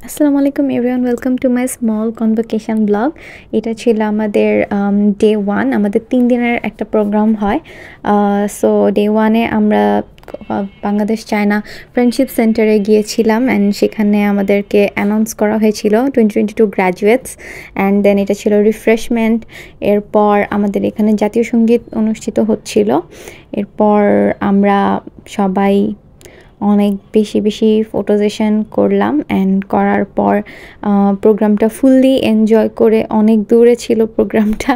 আসসালামু আলাইকুম everyone, welcome to my small convocation blog. এটা ছিল আমাদের ডে 1। আমাদের 3 দিনের একটা প্রোগ্রাম হয়। সো ডে 1-এ আমরা বাংলাদেশ চায়না ফ্রেন্ডশিপ সেন্টারে গিয়েছিলাম অ্যান্ড সেখানে আমাদেরকে অ্যানাউন্স করা হয়েছিল 2022 গ্র্যাজুয়েটস। অ্যান্ড দেন এটা ছিল রিফ্রেশমেন্ট। এরপর আমাদের এখানে জাতীয় সঙ্গীত অনুষ্ঠিত হচ্ছিল। এরপর আমরা সবাই অনেক বেশি ফটো সেশন করলাম অ্যান্ড করার পর প্রোগ্রামটা ফুললি এনজয় করে অনেক দূরে ছিল প্রোগ্রামটা,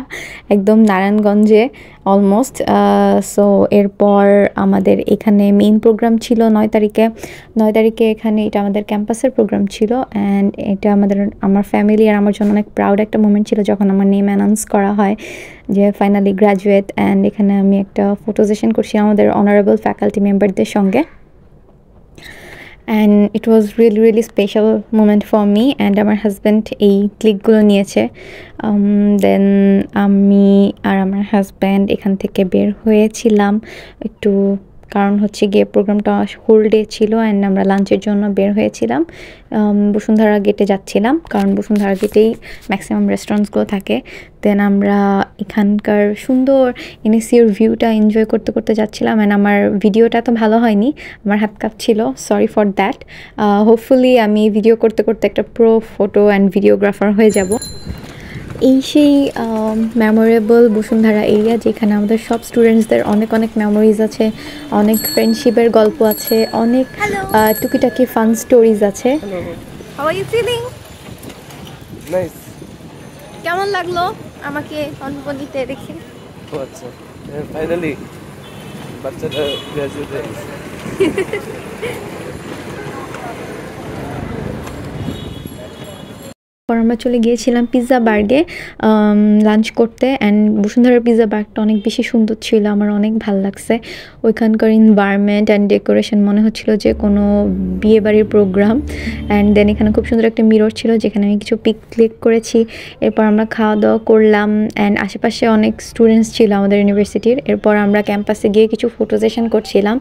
একদম নারায়ণগঞ্জে অলমোস্ট। সো এরপর আমাদের এখানে মেইন প্রোগ্রাম ছিল 9 তারিখে এখানে এটা আমাদের ক্যাম্পাসের প্রোগ্রাম ছিল অ্যান্ড এটা আমার ফ্যামিলি আর আমার জন্য অনেক প্রাউড একটা মোমেন্ট ছিল যখন আমার নেম অ্যানাউন্স করা হয় যে ফাইনালি গ্র্যাজুয়েট। অ্যান্ড এখানে আমি একটা ফটো সেশন করছি আমাদের অনারেবল ফ্যাকাল্টি মেম্বারদের সঙ্গে। And it was really special moment for me and আমার হাজব্যান্ড এই ক্লিকগুলো নিয়েছে। দেন আমি আর আমার হাজব্যান্ড এখান থেকে বের হয়েছিলাম একটু, কারণ হচ্ছে গিয়ে প্রোগ্রামটা হোল ডে ছিল অ্যান্ড আমরা লাঞ্চের জন্য বের হয়েছিলাম। বসুন্ধরা গেটে যাচ্ছিলাম কারণ বসুন্ধরা গেটেই ম্যাক্সিমাম রেস্টুরেন্টসগুলো থাকে। দেন আমরা এখানকার সুন্দর এনএসিওর ভিউটা এনজয় করতে যাচ্ছিলাম অ্যান্ড আমার ভিডিওটা তো ভালো হয়নি, আমার হাত কাঁপছিল, সরি ফর দ্যাট। হোপফুলি আমি ভিডিও করতে একটা প্রো ফটো অ্যান্ড ভিডিওগ্রাফার হয়ে যাব। এই সেই মেমোরেবল বসুন্ধরা এরিয়া যেখানে আমাদের সব স্টুডেন্টসদের অনেক মেমোরিজ আছে, অনেক ফ্রেন্ডশিপের গল্প আছে, অনেক টুকিটাকি ফান স্টোরিজ আছে। How are you feeling? Nice. কেমন লাগলো আমাকে অনুভূতিতে দেখে? আচ্ছা, ফাইনালি বাচ্চাটা গ্র্যাজুয়েট হয়ে গেছে। আমরা চলে গিয়েছিলাম পিৎজা বার্গে লাঞ্চ করতে অ্যান্ড বসুন্ধরার পিৎজা বার্গটা অনেক বেশি সুন্দর ছিল, আমার অনেক ভালো লাগছে। ওইখানকার এনভায়রনমেন্ট অ্যান্ড ডেকোরেশন মনে হচ্ছিল যে কোনো বিয়েবাড়ির প্রোগ্রাম। অ্যান্ড দেন এখানে খুব সুন্দর একটা মিরর ছিল যেখানে আমি কিছু পিক ক্লিক করেছি। এরপর আমরা খাওয়া দাওয়া করলাম অ্যান্ড আশেপাশে অনেক স্টুডেন্টস ছিল আমাদের ইউনিভার্সিটির। এরপর আমরা ক্যাম্পাসে গিয়ে কিছু ফটো সেশন করছিলাম।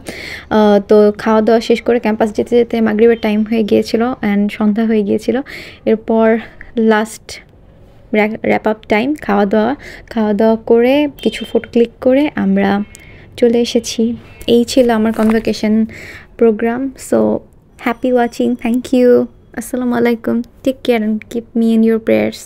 তো খাওয়া দাওয়া শেষ করে ক্যাম্পাস যেতে মাগরিবের টাইম হয়ে গিয়েছিল অ্যান্ড সন্ধ্যা হয়ে গিয়েছিল। এরপর লাস্ট র্যাপ আপ টাইম, খাওয়া দাওয়া করে কিছু ফটো ক্লিক করে আমরা চলে এসেছি। এই ছিল আমার convocation program. So happy watching, thank you, আসসালামু আলাইকুম, take care and keep me in your prayers.